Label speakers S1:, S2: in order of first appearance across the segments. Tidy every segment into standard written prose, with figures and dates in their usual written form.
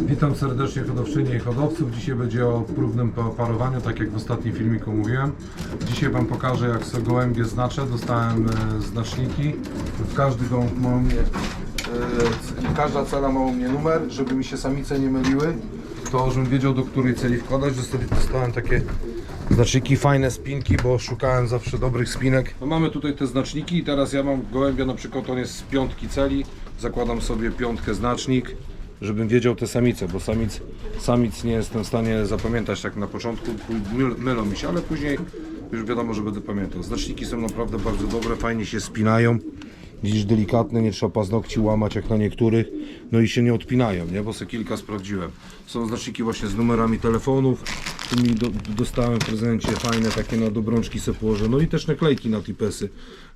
S1: Witam serdecznie hodowczynie i hodowców. Dzisiaj będzie o próbnym parowaniu, tak jak w ostatnim filmiku mówiłem. Dzisiaj Wam pokażę, jak sobie gołębie znaczę. Dostałem znaczniki. W każdy gołąb ma u mnie, każda cela ma u mnie numer, żeby mi się samice nie myliły. To żebym wiedział, do której celi wkładać. Dostałem takie znaczniki, fajne spinki, bo szukałem zawsze dobrych spinek. No mamy tutaj te znaczniki i teraz ja mam gołębia, na przykład on jest z 5 celi. Zakładam sobie 5 znacznik, żebym wiedział te samice, bo samic nie jestem w stanie zapamiętać tak na początku, mylą mi się, ale później już wiadomo, że będę pamiętał. Znaczniki są naprawdę bardzo dobre, fajnie się spinają. Widzisz, delikatne, nie trzeba paznokci łamać jak na niektórych, no i się nie odpinają, nie? Bo sobie kilka sprawdziłem. Są znaczniki właśnie z numerami telefonów, tu mi dostałem w prezencie, fajne takie na obrączki sobie położę, no i też naklejki na tipesy,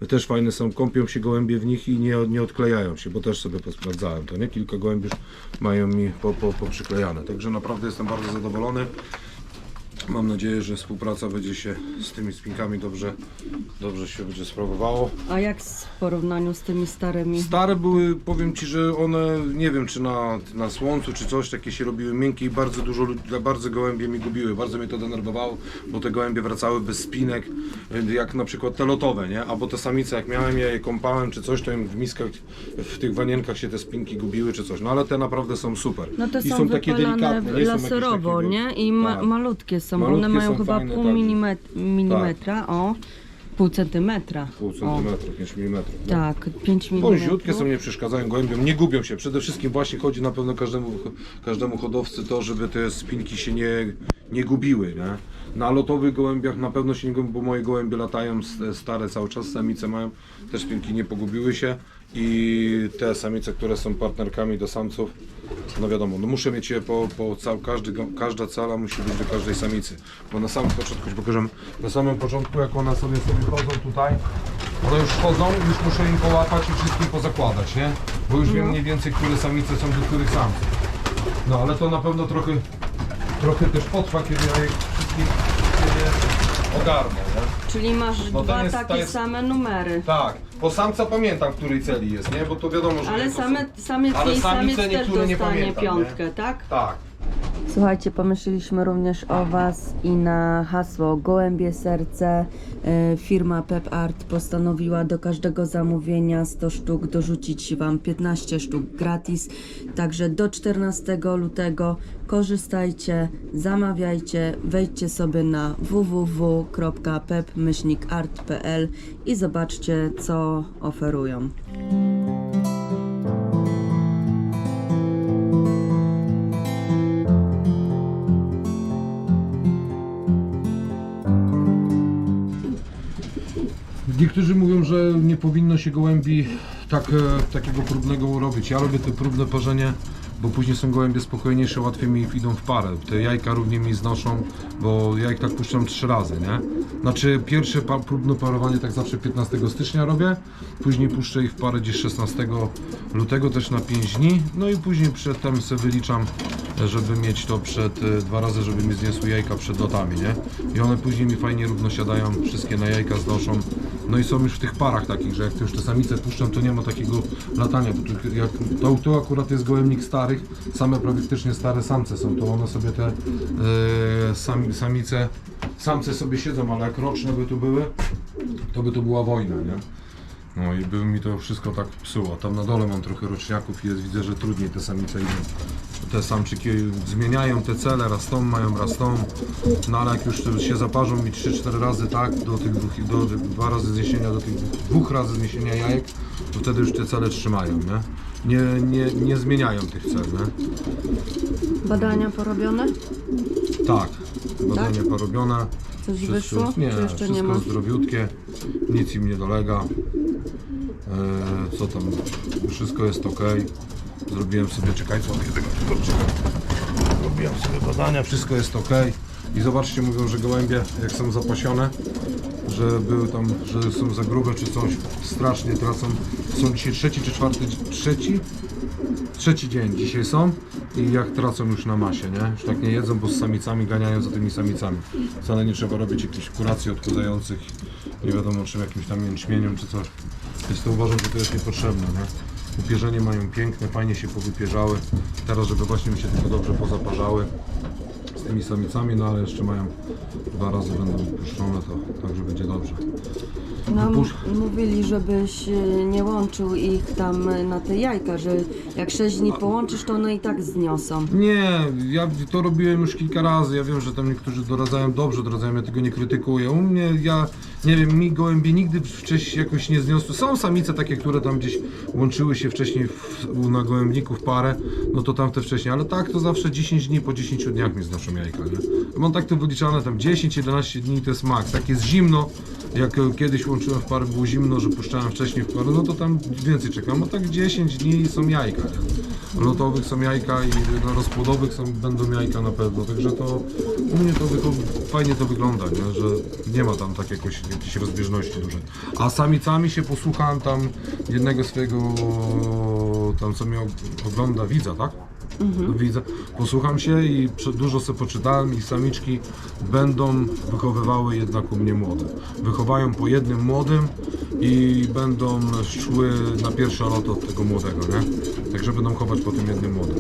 S1: też fajne są, kąpią się gołębie w nich i nie odklejają się, bo też sobie posprawdzałem to, nie? Kilka gołębi już mają mi poprzyklejane, także naprawdę jestem bardzo zadowolony. Mam nadzieję, że współpraca będzie się z tymi spinkami dobrze się będzie sprawowało.
S2: A jak w porównaniu z tymi starymi?
S1: Stare były, powiem Ci, że one, nie wiem czy na słońcu czy coś, takie się robiły miękkie i bardzo gołębie mi gubiły. Bardzo mnie to denerwowało, bo te gołębie wracały bez spinek, jak na przykład te lotowe, nie? Albo te samice, jak miałem je kąpałem czy coś, to im w miskach, w tych wanienkach się te spinki gubiły czy coś. No ale te naprawdę są super.
S2: No te
S1: i
S2: są
S1: takie
S2: wypalane
S1: delikatne,
S2: laserowo, nie? I
S1: tak.
S2: malutkie są.
S1: Malutkie
S2: One mają
S1: są
S2: chyba
S1: fajne,
S2: pół
S1: tak.
S2: milimetra, o. Pół centymetra.
S1: Pół centymetra, 5 mm. No.
S2: Tak, 5 mm.
S1: Wąziutkie są, nie przeszkadzają gołębiom, nie gubią się. Przede wszystkim właśnie chodzi na pewno każdemu hodowcy to, żeby te spinki się nie gubiły. Nie? Na lotowych gołębiach na pewno się nie gubią, bo moje gołębie latają stare cały czas, samice mają, te spinki nie pogubiły się. I te samice, które są partnerkami do samców, no wiadomo, no muszę mieć je każda cala musi być do każdej samicy. Bo na samym początku, pokażę, na samym początku jak one sobie chodzą tutaj, one już chodzą, już muszę im połapać i wszystkim pozakładać, nie? Bo już wiem mniej więcej, które samice są do których samców. No ale to na pewno trochę też potrwa, kiedy ja je wszystkich ogarnę, nie?
S2: Czyli masz
S1: No
S2: dwa takie same numery.
S1: Tak, po samca pamiętam, w której celi jest, nie? Bo to wiadomo, że...
S2: Ale samiec też
S1: niektóre nie
S2: dostanie
S1: pamiętam,
S2: piątkę,
S1: nie?
S2: tak?
S1: Tak.
S2: Słuchajcie, pomyśleliśmy również o Was i na hasło Gołębie Serce firma Pep Art postanowiła do każdego zamówienia 100 sztuk dorzucić Wam 15 sztuk gratis. Także do 14 lutego korzystajcie, zamawiajcie, wejdźcie sobie na www.pep-art.pl i zobaczcie, co oferują.
S1: Niektórzy mówią, że nie powinno się gołębi takiego próbnego robić. Ja robię to próbne parzenie, bo później są gołębie spokojniejsze, łatwiej mi idą w parę. Te jajka równie mi znoszą, bo ja ich tak puszczam 3 razy, nie? Znaczy pierwsze próbne parowanie tak zawsze 15 stycznia robię, później puszczę ich w parę gdzieś 16 lutego też na 5 dni, no i później przedtem sobie wyliczam, żeby mieć to 2 razy, żeby mi zniosły jajka przed lotami, nie? I one później mi fajnie równo siadają, wszystkie na jajka znoszą, no i są już w tych parach takich, że jak to już te samice puszczam, to nie ma takiego latania, bo tu akurat jest gołębnik starych, same praktycznie stare samce są, to one sobie te samce sobie siedzą, ale jak roczne by tu były, to by tu była wojna, nie? No i by mi to wszystko tak psuło. Tam na dole mam trochę roczniaków i widzę, że trudniej te samice idą. Te samczyki zmieniają te cele, raz tą mają, raz tą. No ale jak już się zaparzą mi 3-4 razy tak, do 2 razy zniesienia, do tych 2 razy zniesienia jajek, to wtedy już te cele trzymają, nie? Nie zmieniają tych cel, nie?
S2: Badania porobione?
S1: Tak, badania porobione.
S2: Coś wyszło?
S1: Nie,
S2: czy jeszcze
S1: wszystko
S2: nie ma?
S1: zdrowiutkie, nic im nie dolega. Co tam, wszystko jest ok. Zrobiłem sobie, czekajcie, zrobiłem sobie badania, wszystko jest ok. I zobaczcie, mówią, że gołębie, jak są zapasione, że były tam, że są za grube czy coś, strasznie tracą. Są dzisiaj trzeci dzień dzisiaj są i jak tracą już na masie, nie? Już tak nie jedzą, bo z samicami ganiają za tymi samicami. Wcale nie trzeba robić jakichś kuracji odchudzających, nie wiadomo czym, jakimś tam jęczmieniem czy coś. Więc to uważam, że to jest niepotrzebne, nie? Upierzenie mają piękne, fajnie się powypierzały. Teraz, żeby właśnie mi się tylko dobrze pozaparzały z tymi samicami, no ale jeszcze mają 2 razy będą puszczone, to także będzie dobrze.
S2: No,
S1: Wypusz-
S2: mówili, żebyś nie łączył ich tam na te jajka, że jak 6 dni połączysz, to one i tak zniosą.
S1: Nie, ja to robiłem już kilka razy. Ja wiem, że tam niektórzy doradzają dobrze, doradzają, ja tego nie krytykuję. U mnie, ja nie wiem, mi gołębie nigdy wcześniej jakoś nie zniosły. Są samice takie, które tam gdzieś łączyły się wcześniej na gołębników parę, no to tamte wcześniej, ale tak to zawsze 10 dni, po 10 dniach mi znoszą jajka, nie? Mam tak to wyliczane, tam 10-11 dni to jest maks. Tak jest zimno, jak kiedyś łączyłem w parę, było zimno, że puszczałem wcześniej w parę, no to tam więcej czekam. No tak 10 dni są jajka, nie? Lotowych są jajka i no, rozpłodowych będą jajka na pewno, także to u mnie to fajnie to wygląda, nie? Że nie ma tam tak jakiejś rozbieżności dużej. A samicami się posłuchałem tam jednego swojego, tam co mnie ogląda, widza, tak? Widzę, posłucham się i dużo sobie poczytałem i samiczki będą wychowywały jednak u mnie młode. Wychowają po jednym młodym i będą szły na pierwsze loty od tego młodego, nie? Także będą chować po tym jednym młodym.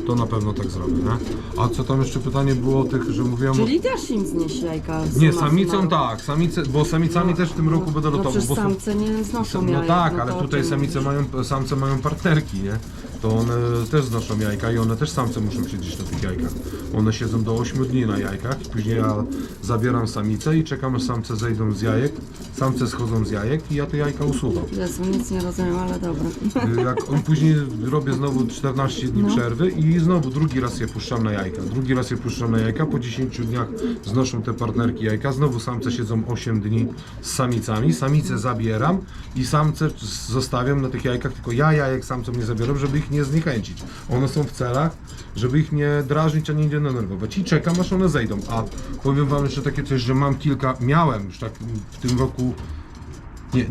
S1: To na pewno tak zrobię, nie? A co tam jeszcze pytanie było o tych, że mówiłem
S2: Czyli też im znieść jajka?
S1: Nie,
S2: summa
S1: samicą
S2: summarum.
S1: tak, bo samicami też w tym roku będę
S2: No
S1: lotował.
S2: przecież
S1: Bo są-
S2: samce nie znoszą
S1: no
S2: jajek.
S1: tak,
S2: no
S1: ale
S2: to o
S1: tutaj
S2: czym
S1: samice
S2: mówisz?
S1: samce mają partnerki, nie? To one też znoszą jajka i one też samce muszą siedzieć na tych jajkach. One siedzą do 8 dni na jajkach, później ja zabieram samicę i czekam, aż samce zejdą z jajek, samce schodzą z jajek i ja te jajka usuwam.
S2: Jezu, nic nie rozumiem, ale dobra.
S1: Jak on później robię znowu 14 dni przerwy i znowu drugi raz je puszczam na jajka. Drugi raz je puszczam na jajka, po 10 dniach znoszą te partnerki jajka, znowu samce siedzą 8 dni z samicami, samice zabieram i samce zostawiam na tych jajkach, tylko ja jajek samcom nie zabieram, żeby ich nie zniechęcić. One są w celach, żeby ich nie drażnić ani nie denerwować i czekam, aż one zejdą. A powiem wam jeszcze takie coś, że miałem już tak w tym roku.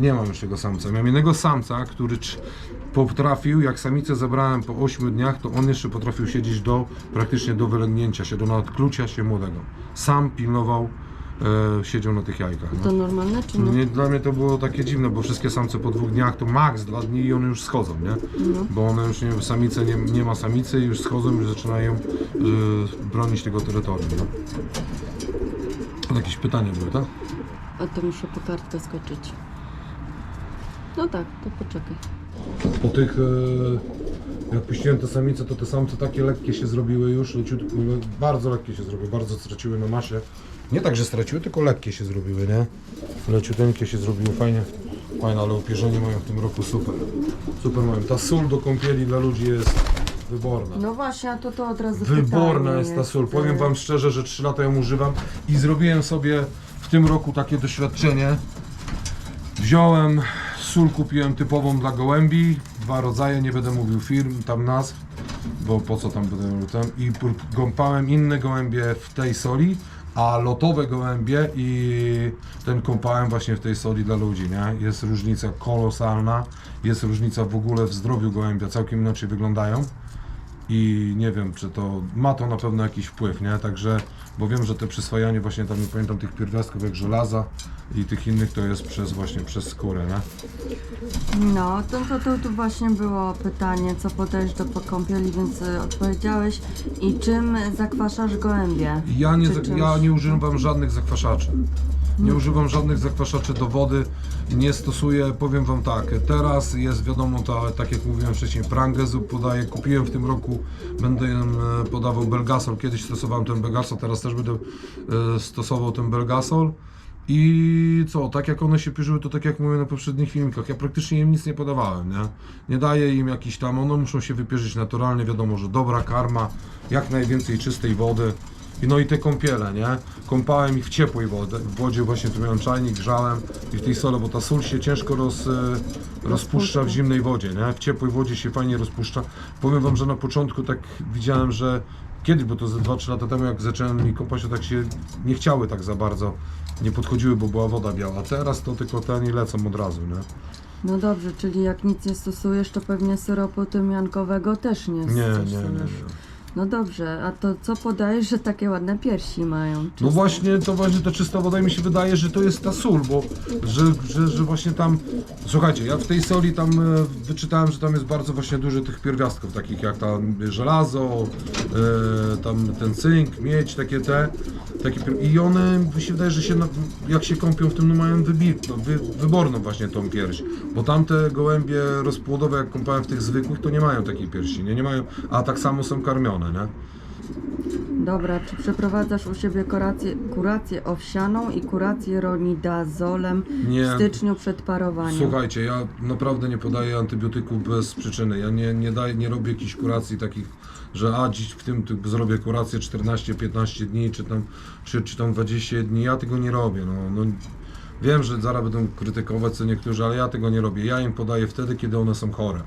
S1: Nie mam już tego samca. Miałem jednego samca, który potrafił, jak samicę zabrałem po 8 dniach, to on jeszcze potrafił siedzieć praktycznie do wylęgnięcia się, do nadklucia się młodego. Sam pilnował, siedział na tych jajkach.
S2: To
S1: No.
S2: normalne czy nie?
S1: Dla mnie to było takie dziwne, bo wszystkie samce po 2 dniach to maks 2 dni i one już schodzą, nie? Bo one już samice nie ma samicy i już schodzą, już zaczynają bronić tego terytorium. No. Jakieś pytania były, tak?
S2: A to muszę po kartkę skoczyć. No tak, to poczekaj.
S1: Po tych, jak puściłem te samice, to te samce takie lekkie się zrobiły już, leciutko, bardzo lekkie się zrobiły, bardzo straciły na masie. Nie tak, że straciły, tylko lekkie się zrobiły, nie? Leciuteńkie się zrobiły, fajnie, ale upierzenie mają w tym roku super. Super mają. Ta sól do kąpieli dla ludzi jest wyborna.
S2: No właśnie, a to od razu
S1: Wyborna
S2: pytanie
S1: jest ta sól. Powiem wam szczerze, że 3 lata ją używam i zrobiłem sobie w tym roku takie doświadczenie. Wziąłem sól, kupiłem typową dla gołębi, 2 rodzaje, nie będę mówił firm, tam nazw, bo po co tam będę mówił tam, i kąpałem inne gołębie w tej soli, a lotowe gołębie i ten kąpałem właśnie w tej soli dla ludzi, nie? Jest różnica kolosalna, jest różnica w ogóle w zdrowiu gołębia, całkiem inaczej wyglądają. I nie wiem, czy to ma to na pewno jakiś wpływ, nie? Także, bo wiem, że te przyswajanie właśnie tam, nie pamiętam tych pierwiastków jak żelaza i tych innych, to jest przez skórę, nie?
S2: No, to właśnie było pytanie, co podejść do kąpieli, więc odpowiedziałeś. I czym zakwaszasz gołębie?
S1: Ja nie używam żadnych zakwaszaczy. Nie używam żadnych zakwaszaczy do wody, nie stosuję, powiem wam tak, teraz jest wiadomo, tak jak mówiłem wcześniej, Prangesu podaję, kupiłem w tym roku, będę podawał Belgasol, kiedyś stosowałem ten Belgasol, teraz też będę stosował ten Belgasol. I co, tak jak one się pierzyły, to tak jak mówię na poprzednich filmikach, ja praktycznie im nic nie podawałem, nie? Nie daję im jakiś tam, one muszą się wypierzyć naturalnie, wiadomo, że dobra karma, jak najwięcej czystej wody. No i te kąpiele, nie? Kąpałem ich w ciepłej wodzie, właśnie tu miałem czajnik, grzałem i w tej soli, bo ta sól się ciężko rozpuszcza w zimnej wodzie, nie? W ciepłej wodzie się fajnie rozpuszcza. Powiem wam, że na początku tak widziałem, że kiedyś, bo to ze 2-3 lata temu, jak zacząłem mi kąpać, to tak się nie chciały tak za bardzo, nie podchodziły, bo była woda biała, a teraz to tylko te nie lecą od razu, nie?
S2: No dobrze, czyli jak nic nie stosujesz, to pewnie syropu tymiankowego też nie
S1: Nie.
S2: stosujesz. No dobrze, a to co podajesz, że takie ładne piersi mają?
S1: No
S2: Czyste.
S1: właśnie to czysta woda i mi się wydaje, że to jest ta sól, bo że właśnie tam, słuchajcie, ja w tej soli tam wyczytałem, że tam jest bardzo właśnie dużo tych pierwiastków, takich jak tam żelazo, tam ten cynk, miedź, i one, mi się wydaje, że się, jak się kąpią w tym, no mają wyborną właśnie tą pierś, bo tamte gołębie rozpłodowe, jak kąpałem w tych zwykłych, to nie mają takiej piersi, nie mają, a tak samo są karmione, nie?
S2: Dobra, czy przeprowadzasz u siebie kurację owsianą i kurację ronidazolem
S1: Nie.
S2: w styczniu przed parowaniem?
S1: Słuchajcie, ja naprawdę nie podaję antybiotyków bez przyczyny. Ja nie robię jakichś kuracji takich, że dziś w tym zrobię kurację 14-15 dni, czy tam 20 dni. Ja tego nie robię. No, wiem, że zaraz będą krytykować co niektórzy, ale ja tego nie robię. Ja im podaję wtedy, kiedy one są chore.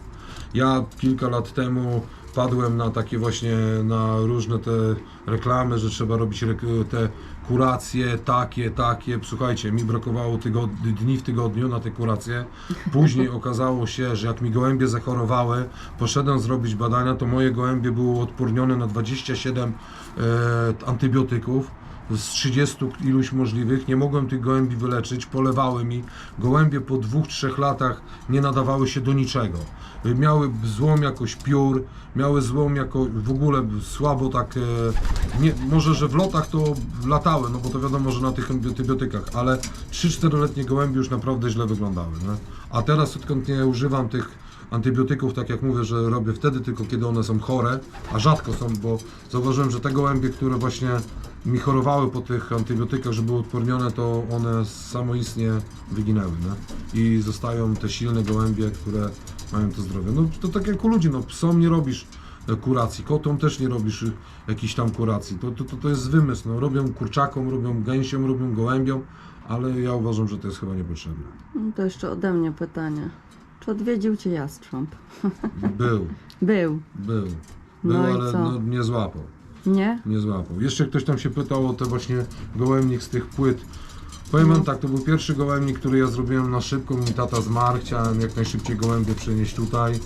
S1: Ja kilka lat temu padłem na takie właśnie, na różne te reklamy, że trzeba robić te kuracje, takie. Słuchajcie, mi brakowało dni w tygodniu na te kuracje. Później okazało się, że jak mi gołębie zachorowały, poszedłem zrobić badania, to moje gołębie były odpornione na 27 antybiotyków. Z 30 iluś możliwych, nie mogłem tych gołębi wyleczyć, polewały mi. Gołębie po 2-3 latach nie nadawały się do niczego. Miały złom jakoś piór, miały złom jako w ogóle słabo tak, może że w lotach to latały, no bo to wiadomo, że na tych antybiotykach, ale 3-4-letnie gołębie już naprawdę źle wyglądały. Nie? A teraz odkąd nie używam tych antybiotyków, tak jak mówię, że robię wtedy tylko kiedy one są chore, a rzadko są, bo zauważyłem, że te gołębie, które właśnie mi chorowały po tych antybiotykach, że były odpornione, to one samoistnie wyginęły, nie? I zostają te silne gołębie, które mają to zdrowie. No to tak jak u ludzi, no psom nie robisz kuracji, kotom też nie robisz jakichś tam kuracji, to jest wymysł, no robią kurczakom, robią gęsiom, robią gołębiom, ale ja uważam, że to jest chyba niepotrzebne.
S2: No to jeszcze ode mnie pytanie. Czy odwiedził Cię jastrząb?
S1: Był,
S2: Był. No i
S1: ale
S2: co?
S1: no, nie złapał.
S2: Nie?
S1: Złapał. Jeszcze ktoś tam się pytał o te właśnie gołębnik z tych płyt. Powiem wam tak, to był pierwszy gołębnik, który ja zrobiłem na szybko, mi tata zmarł, chciałem jak najszybciej gołębie przenieść tutaj.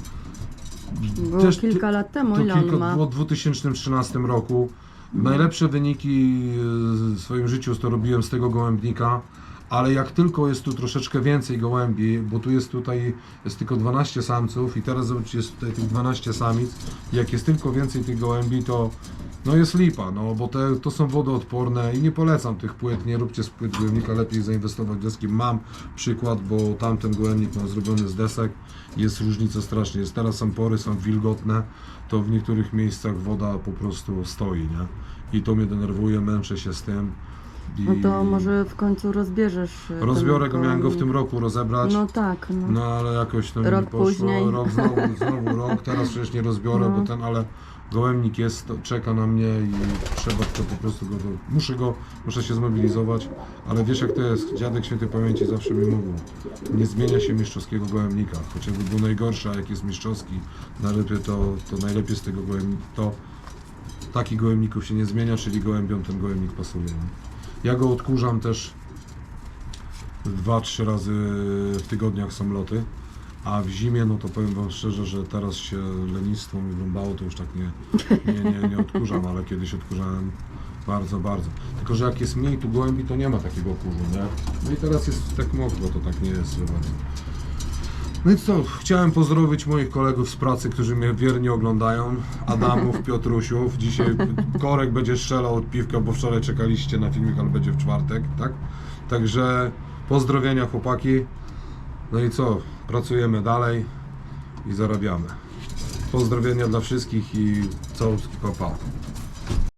S2: Było kilka lat temu, ile on ma?
S1: Było w 2013 roku. Najlepsze wyniki w swoim życiu to robiłem z tego gołębnika, ale jak tylko jest tu troszeczkę więcej gołębi, bo tutaj jest tylko 12 samców i teraz jest tutaj tych 12 samic, jak jest tylko więcej tych gołębi, to no jest lipa, no bo to są wodoodporne i nie polecam tych płyt, nie róbcie z płyt gołębnika, lepiej zainwestować w deski. Mam przykład, bo tamten gołębnik mam zrobiony z desek, jest różnica strasznie, teraz są pory, są wilgotne, to w niektórych miejscach woda po prostu stoi, nie? I to mnie denerwuje, męczę się z tym.
S2: No to może w końcu rozbierzesz.
S1: Rozbiorę go, miałem go w tym roku rozebrać.
S2: No tak, no.
S1: No ale jakoś to mi
S2: Rok
S1: nie poszło.
S2: później.
S1: Rok znowu rok, teraz przecież nie rozbiorę,
S2: No.
S1: bo ale gołębnik jest, czeka na mnie i trzeba to po prostu muszę się zmobilizować, ale wiesz jak to jest, dziadek świętej pamięci zawsze mi mówił, nie zmienia się mistrzowskiego gołębnika, chociażby był najgorszy, a jak jest mistrzowski, najlepiej to najlepiej z tego gołębnika, to takich gołębników się nie zmienia, czyli gołębiom ten gołębnik pasuje. Nie? Ja go odkurzam też 2-3 razy w tygodniach są loty, a w zimie, no to powiem wam szczerze, że teraz się lenistwo mi wrąbało, to już tak nie odkurzam, ale kiedyś odkurzałem bardzo. Tylko, że jak jest mniej tu gołębi, to nie ma takiego kurzu, nie? No i teraz jest tak mokro, to tak nie jest chyba. No i co, chciałem pozdrowić moich kolegów z pracy, którzy mnie wiernie oglądają, Adamów, Piotrusiów. Dzisiaj Korek będzie strzelał od piwka, bo wczoraj czekaliście na filmik, ale będzie w czwartek, tak? Także pozdrowienia chłopaki. No i co, pracujemy dalej i zarabiamy. Pozdrowienia dla wszystkich i całutki, pa.